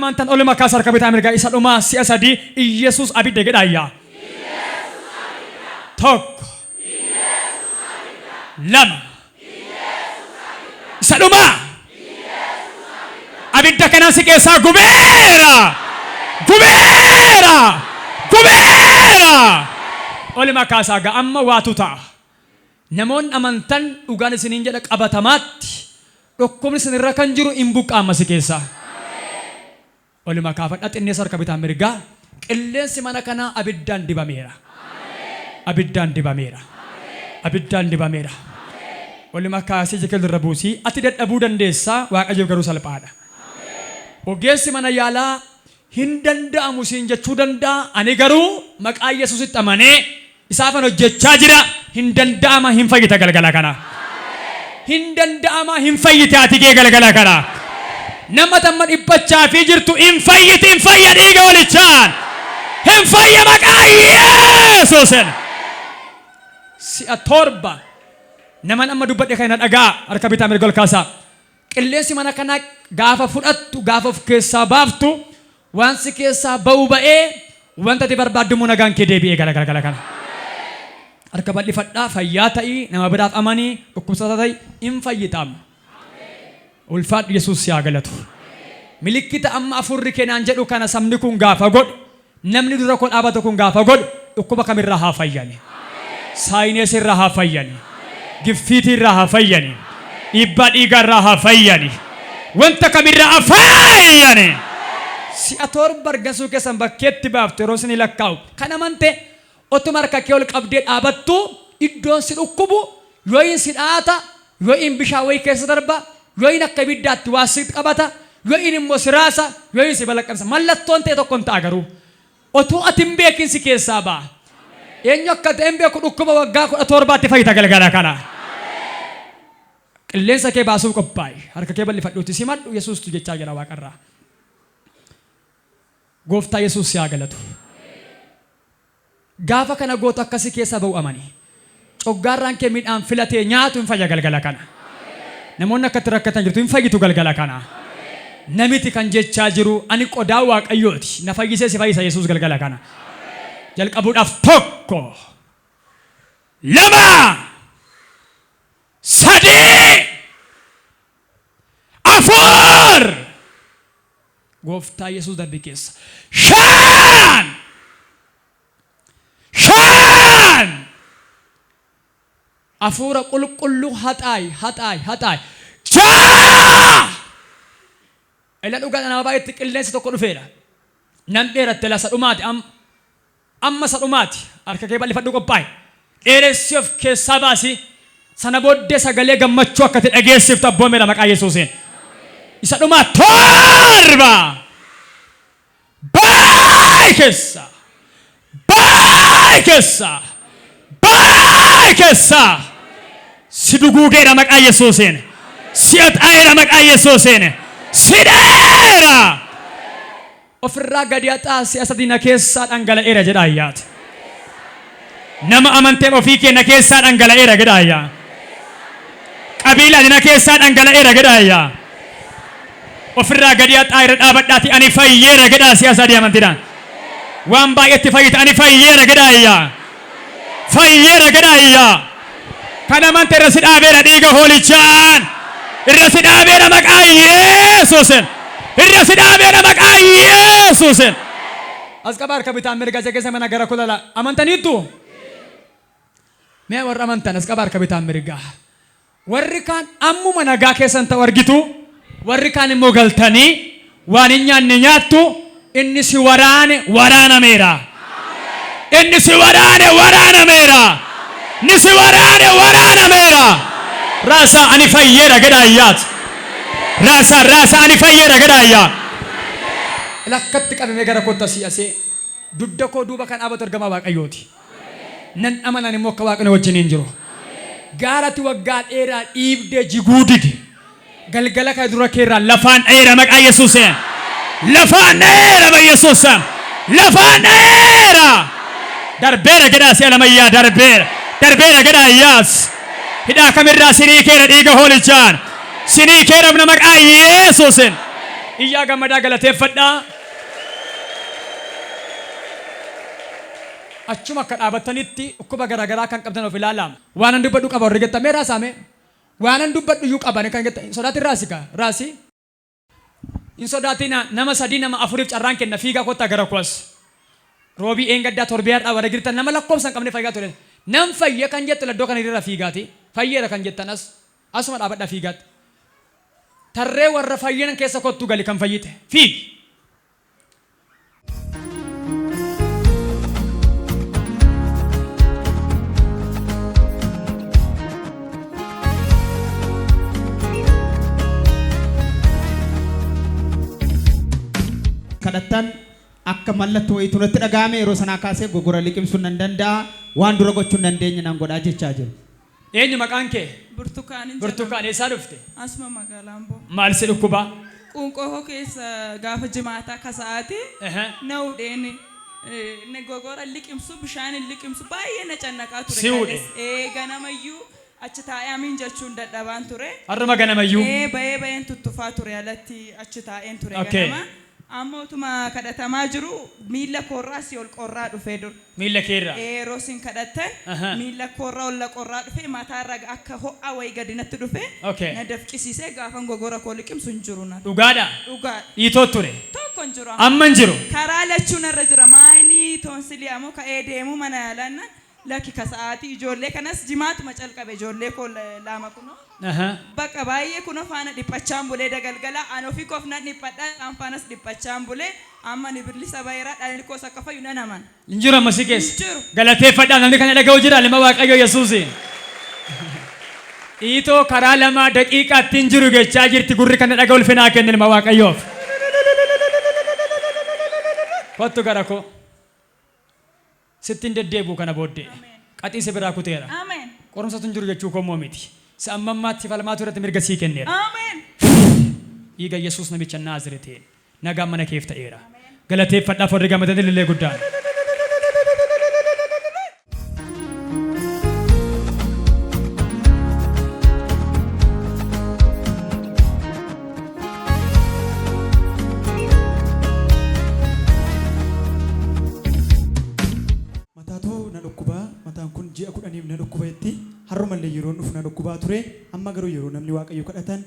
amantan olema kaasar kabitaa mirgaa isa dhumaa si'a sadii Iyesuus abidda jedhaayyaa. Tokko lama isa dhumaa abidda kanaan si keessaa gubeera gubeera gubeera. Olema kaasaa gaa amma waatu ta'a. Namoonni amantan dhugaan isiniin jedha qabatamaatti dhukkubni isinirra kan jiru hin buqqaama si keessaa. Olema kaafadha xinneessa harka bitaa mirgaa qilleensi mana kanaa abiddaan dibameera. Abiddaan dibameera. Abiddaan dibameera. Olema kaasee jekeel irra buusii ati dadhabuu dandeessaa Waaqayyoof garuu salphaadha. Ogeessi mana yaalaa hin danda'amu siin jechuu danda'a. Ani garuu maqaa Yesuusitti amanee isaafan hojjechaa jira. Hin danda'ama hin fayyita galgala kana. Hin danda'ama hin fayyita ati gee galgala kana. Nama tamma dhibbachaa fi jirtu hin fayyiti hin fayya dhiiga walichaan. Hin fayya maqaa Yesuusin. Si'a torba naman amma dubbadhe kana dhagaa harka bitaa mirga ol kaasaa. Qilleensi mana kana gaafa fudhattu gaafa of keessaa baaftu waan si keessaa ba'u ba'ee wanta ati barbaaddu nagaan kee deebi'ee galgala kana. Harka bal'ifadhaa fayyaa ta'ii nama biraaf amanii dhukkubsataa ta'ii hin fayyitam. Ulfaadhu Yesuus yaa galatu. Milikkita amma afurri keenaan jedhu kana sabni kun gaafa godhu namni dura koo dhaabatu kun gaafa godhu dhukkuba kamirraa haa fayyani. Saayinees irraa haa fayyani. Giffiitii irraa haa fayyani. Dhiibbaa dhiigaa irraa haa fayyani. Wanta kamirraa haa fayyani. Si'a torba argasuu keessan bakkeetti baaftu yeroo isin lakkaa'u. Kan amante otuma harka kee ol qabdee dhaabattu iddoon si dhukkubu yoo hin si dhaata yoo hin bishaan wayii keessa darba yoo hin akka ibiddaatti waa si qabata yoo hin immoo si raasa yoo hin si balaqqamsa mallattoon ta'e tokkoon ta'a garuu otoo ati hin beekin si keessaa ba'a. Eenyu akka ta'e hin beeku dhukkuba waggaa 17 fayyita galgala kana. Qilleensa kee baasuuf qophaa'i harka kee bal'ifadhuuti simadhu Yesuustu jechaa jira waaqarraa. Gooftaa Yesuus yaa galatu. Gaafa kana gootu akkasii keessa ba'u amani. Coggaarraan kee midhaan filatee nyaatu hin fayya galgala kana. Namoonni akkatti rakkatan jirtu hin fayyitu galgala kana. Namiti kan jechaa jiru ani qodaa Waaqayyooti. Na fayyisee si fayyisa Yesuus galgala kana. Jalqabuudhaaf tokko lama sadii afur Gooftaa Yesuus darbii keessa shan afuura qulqulluu haxaay jaa ila dhugaa nama baay'eetti qilleensi tokko dhufeera nan dheeratte la sadhumaati amma sadhumaati harka kee bal'ifadhu qophaa'i dheeressi of keessaa baasi sana booddee sagalee gammachuu akka ta'e dhageessiftu abboomeera maqaa Yesuusiin isa dhumaa torba baay'ee keessa si duguugeera maqaa Yesuusiin si haxaa'eera maqaa Yesuusiin si dheera ofirraa gadi haxaa si'a sadina keessaa dhangala'eera jedha ayyaati. Nama amanteen ofii kenna keessaa dhangala'eera jedha ayyaa. Qabiila dina keessaa dhangala'eera jedha ayyaa. Ofirraa gadi haxaa irra dhaabadhaati ani fayyeera jedha si'a sadii amantiidhaan. Waan baay'eetti fayyita ani fayyeera jedha ayyaa. Fayyeera jedha ayyaa. Kan amante irra si dhaabeera dhiiga hoolichaan. Irra si dhaabeera maqaa Yesuusin. Irra si dhaabeera maqaa Yesuusin. As qabaar kabitaan mirga keessa mana gara kulala amantaniittu. Mee warra amantan as qabaar kabitaan mirga. Warri kaan ammuma nagaa keessan ta'u argitu. Warri kaan immoo galtanii waan hin nyaanne nyaattu. Inni si waraanameera. Inni si waraanameera. Ni si waraanameera. Rasa ani fayyeera jedha ayyaat. Rasa ani fayyeera jedha ayyaa. Lakkatti qabamee gara kootta si'asee dudda koo duuba kan dhaabatu argama Waaqayyooti. Nan amanan immoo akka Waaqni wajjin hin jiru. Gaaratti waggaa dheeraa dhiibdee jiguudidi. Galgala kan dura keerraa lafaan dheera maqaa Yesuuseen. Lafaan dheera maqaa Yesuuseen. Lafaan dheera. Darbeera jedha si'a lamayyaa darbeera jedha ayyaas. Hidhaa kamirraa sinii keera dhiiga hoolichaan. Sinii keera maqaa Yesuuseen. Iyyaa gammadaa galateeffadhaa. Achuma akka dhaabattanitti dhukkuba garaagaraa kan qabdan of ilaalaa. Waan an dubbadhu qaba warri gettamee raasaame. Waan an dubbadhu iyyuu qaban kan getta. Sodaatiin raasi kaa raasi. In sodaatina nama sadii nama afuriif carraan kenna fiigaa kottaa gara kuwas. Roobii eengaddaa torbeedhaa warra girtan nama lakkoofsan qabne fayyaa ture. Nam fayya kan jettu laddoo kan irra fiigaati. Fayyeera kan jettanas asuma dhaabadhaa fiigaati. Tarree warra fayyan keessa kottu gali kan fayyite. Fiigi. Kadhattan akka mallattoo wayiitu natti dhagahame yeroo sanaa kaasee gogora liqimsuun nan danda'a waan dura gochuun dandeenye nan godhaa jechaa jiru. Eenyu maqaan kee? Burtukaan eessaa dhufte? Asuma magaalaa Amboo. Maal si dhukkuba? Qunqoo keessa gaafa jimaataa kasaati na udheen ne gogora liqimsu bishaan liqimsu baay'ee na cannaqaa ture. Si udhe? Ganamayyuu achi taa'ee amiin jechuun dadhabaan ture. Har'uma ganamayyuu? Bayeen tuttufaa ture alatti achi taa'een ture ganama. Amma utuma kadhatamaa jiru miila koorraa si ol qorraa dhufee dur. Miila keerraa? Yeroo sin kadhattan miila koorraa ol qorraa dhufee mataarra akka ho'a wayii gadi natti dhufee na dafqisiisee gaafan gogora koo liqimsu hin jiru na. Dhugaadha? Dhugaadha. Dhiitoo ture? Tokko hin jiru. Amma hin jiru? Karaa lachuun irra jira maayini toonsilii ammoo ka'ee deemu mana yaalanna lakki kasa'aatii ijoollee kanas jimaatuma calqabe ijoollee koo lama kunoo. Bakka baay'ee kunoo faana dhiphachaan bulee dagalgala ani ofii koof nan dhiphadha an faanas dhiphachaan bulee amma ni bilisa baay'eeraa dhalli koos akka fayyu nan aman. Hin jiru amma si keessa? Hin jiru. Galateeffadhaa namni kana dhaga'u jira lama Waaqayyo Yesuusiin. Dhiitoo karaa lama daqiiqaatti hin jiru jechaa jirti gurri kana dhaga'u ulfinaa kenna lama Waaqayyoof. Kottu gara koo. Sittiin deddeebi'u kana booddee. Qaxiisa biraa kuteera. Ameen. Qorumsatu hin jiru jechuu koommoo miti. Sa'ammammaatti falmaatu irratti mirga sii kenneera. Ameen. Dhiiga Yesuus namicha Naazreetiin nagaan mana keef ta'eera. Galateeffadhaaf warri gammadan illee guddaan. ji'a kudhaniif na dhukkubeetti har'umallee yeroo dhufu na dhukkubaa ture amma garuu yeroo namni waaqayyo kadhatan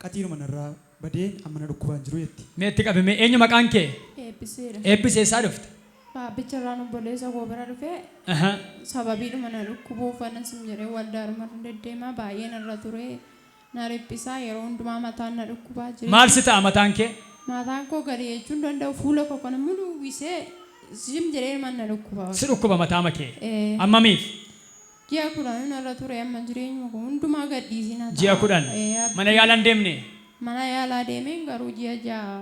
qatiinuma narraa badee amma na dhukkubaan jiru jetti. Meetti qabame eenyu maqaan kee? Eebbiseera. Eebbisee isaa dhufte? Baabbicha irraan obboleessa koo bira dhufee sababiidhuma na dhukkubuuf anan sim jedhee waldaaruma deddeemaa baay'ee narra ture na riphisaa yeroo hundumaa mataan na dhukkubaa jira. Maal si ta'a mataan kee? Mataan koo gadi jechuun danda'u fuula koo kana muluu uwwisee sim jedhee mana dhukkubaa. Si dhukkuba mataa makee? Ammamiif? Ji'a kudhan narra ture amma jireenyuma koo hundumaa gadhiisina. Ji'a kudhan? Mana yaalaan deemne? Mana yaalaa deemeen garuu ji'a ja'a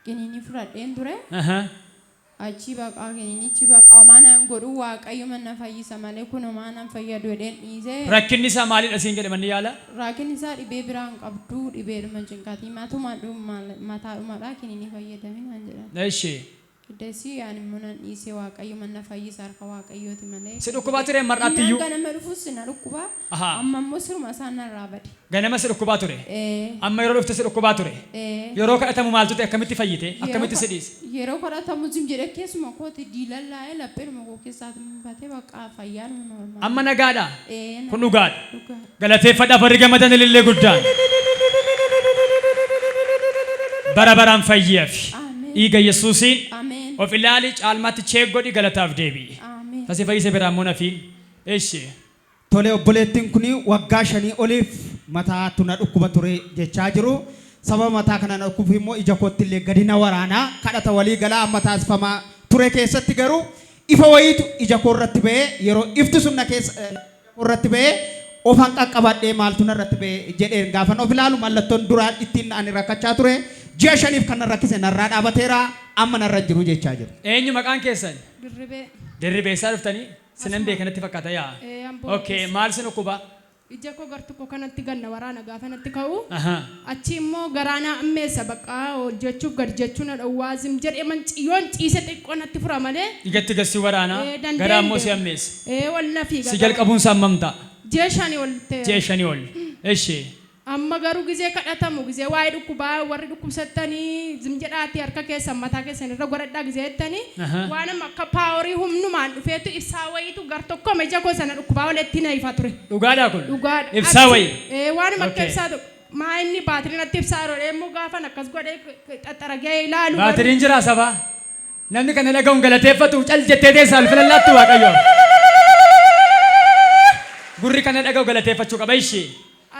kiniinii fudhadheen ture. Achi baqaa kiniinichi baqaa manaan godhu waaqayyo mana fayyisa malee kunuma nan fayyadu jedheen dhiisee. Rakkinni isaa maalidha siin jedhe manni yaala? Rakkinni isaa dhibee biraan qabdu dhibeedhuma cinqaatii mataadhumadhaa kiniinii fayyadamin jedhan. Eeshi. Desi ani munan isi waaqayyo mana fayyisa harka waaqayyooti malee. Si dhukkubaa ture mar'aatti iyyuu? Ganama dhufuus na dhukkubaa. Amma immoo siruma isaan narraa bade. Ganama si dhukkubaa ture? Amma yeroo dhufte si dhukkubaa ture? Yeroo kadhatamu maaltu ta'e akkamitti fayyite? Akkamitti si dhiise? Yeroo kadhatamu zim jedhee keessuma kooti diilallaa'ee lapheedhuma koo keessaati mufatee bakka fayyaan normaal. Amma nagaadha? Kun dhugaadha. Galateeffadhaaf warri gammadan ilillee guddaan. Bara baraan fayyeef. Dhiiga Yesuusiin of ilaali caalmaatti cheeggodhi galataaf deebi'i. Tasi fayyise biraan muna fi eeshi. Tole obboleettiin kuni waggaa 5 oliif mataatu na dhukkuba ture jechaa jiru. Sababa mataa kana na dhukkubu immoo ija kootti illee gadi na waraanaa kadhata walii galaa amma taasifamaa ture keessatti garuu ifa wayiitu ija koo irratti ba'ee yeroo ifti sun na keessa irratti ba'ee ofan qaqqabadhee maaltu narratti ba'ee jedheen gaafan of ilaalu mallattoon duraan ittiin ani rakkachaa ture. Ji'a 5 kan rakkise narraa dhaabateera amma narra jiru jechaa jiru. Eenyu maqaan keessan? Dirribee. Dirribee isaa dhuftanii? Sinan beekanatti fakkaata yaa? Okay, maal sin dhukkuba? Ija koo gartuu kanatti ganna waraana gaafa natti ka'u. Achi immoo garaana ammeessa bakka hojjechuuf gad jechuun dhawwaazim jedhee manciyyoon ciise xiqqoo natti fura malee. Ijatti gassi waraana garaa immoo si ammeessa. Wal nafi. Si jalqabuun isaa hammam ta'a? Ji'a 5 ol ta'e. Ji'a 5 ol. Eshi amma garuu gizee kadhatamu gizee waa'ee dhukkubaa warri dhukkubsattanii zimjedhaati harka keessan mataa keessan irra godhadhaa gizee jettanii waan amma akka paaworii humnumaan dhufeetu ibsaa wayiitu gar tokko meja koo sana dhukkubaa walitti na ifa ture. Dhugaadhaa kun? Dhugaadha. Ibsaa wayii? Waan akka ibsaa tokko. Maa inni baatiriin atti ibsaa roodhe immoo gaafan akkas godhee xaxaragee ilaalu. Baatiriin jira sabaa? Namni kana dhaga'uun galateeffatu cal jettee teessaa alfilallaatti waaqayyo. Gurri kana dhaga'u galateeffachuu qaba ishee.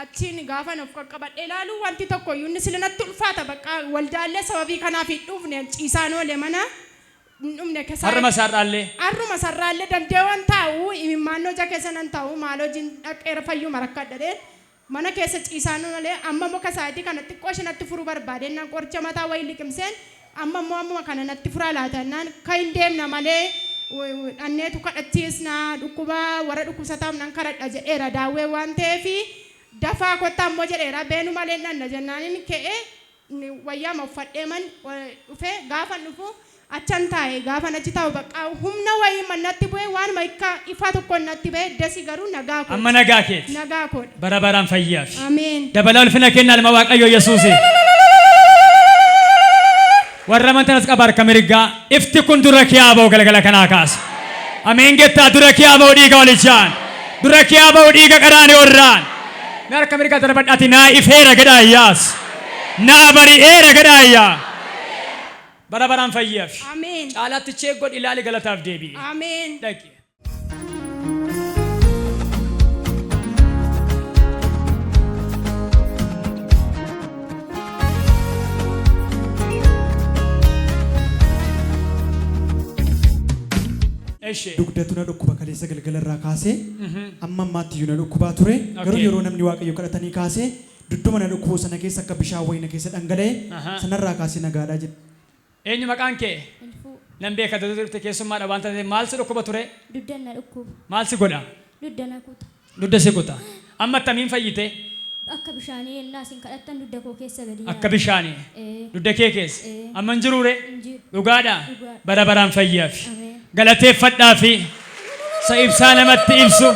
Achiin gaafan of qaqqabadhe ilaalu wanti tokko iyyuu inni silinatti ulfaata bakka waldaallee sababii kanaaf hin dhufne ciisaan oole mana dhumne keessa. Harruma sarraallee dandeewwan taa'u imimmaannoo ija keessa nan taa'u maaloo jin dhaqeera fayyuu marakkadhadhee. Mana keessa ciisaan oole amma muka isaatii kanatti qooshinatti furuu barbaade naan qoricha mataa wayii liqimseen amma kana natti furaa laatannaan kan hin deemna malee dhanneetu kadhachiisna dhukkubaa warra dhukkubsataaf nan kadhadha jedheera daawwee waan ta'eef dafaa kottaa immoo jedheera beenu malee dhanna jennaaniin ka'ee wayyaama uffadhee man dhufee gaafa dhufu achan taa'e gaafa achi taa'u bakka humna wayii mannatti bu'ee waan maayika ifa tokko natti bu'ee dasi garuu nagaa kooti. Amma nagaa keeti. Nagaa kooti. Bara baraan fayyaaf. Ameen. Dabalaa ulfina kennaa ilma waaqayyo Yesuusi. Warra amantanas qaba harka mirgaa ifti kun dura kee haa ba'u galgala kanaa kaasa. Ameen gettaa dura kee haa ba'u dhiiga walichaan. Dura kee haa ba'u dhiiga qaraanii warraan. Mee harka mirgaa darbadhaati naa ifeera gadhaayyaas. Naa bari'eera gadhaayyaa. Bara baraan fayyaaf. Ameen. Caalaatti chee godhi ilaali galataaf deebi'i. Ameen. Dhaqi. Dugdatu na dhukkuba kaleessa galgalarraa kaasee amma ammaatti iyyuu na dhukkubaa ture garuu yeroo namni waaqayyo kadhatanii kaasee dudduma na dhukkubuu sana keessa akka bishaan wayina keessa dhangala'ee sanarraa kaasee nagaadhaa jedha. Eenyu maqaan kee? Nan beeka dudda keessummaadha waan ta'eef maal si dhukkuba ture? Dudda na dhukkuba. Maal si godha? Dudda na kuta. Dudda si kuta. Amma attamiin fayyite? Akka bishaanii ennaa isin kadhattan dudda koo keessa gadi. Akka bishaanii. Dudda kee keessa. Amma hin jiruure? Dhugaadhaa? Dhugaadha. Bara baraan fayyaaf. Ameen. Galateeffadhaa fi sa ibsaa namatti ibsu.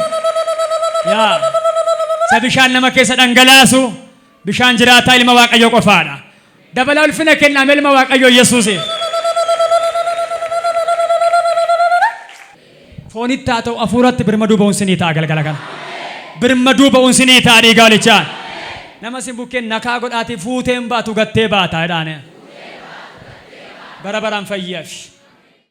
Yaa sa bishaan nama keessa dhangalaasu bishaan jiraataa ilma waaqayyo qofaadha. Dabalaa ulfina kennaa ilma waaqayyo Yesuusiif. Foonitti haa ta'u hafuuratti birmaduu ba'uun sinii ta'a galgala kana. Birmaduu ba'uun sinii ta'a dhiigaalichaan. Nama sin bukkeen nakaa godhaati fuuteen baatu gattee baata jedhaane. Bara baraan fayyaaf.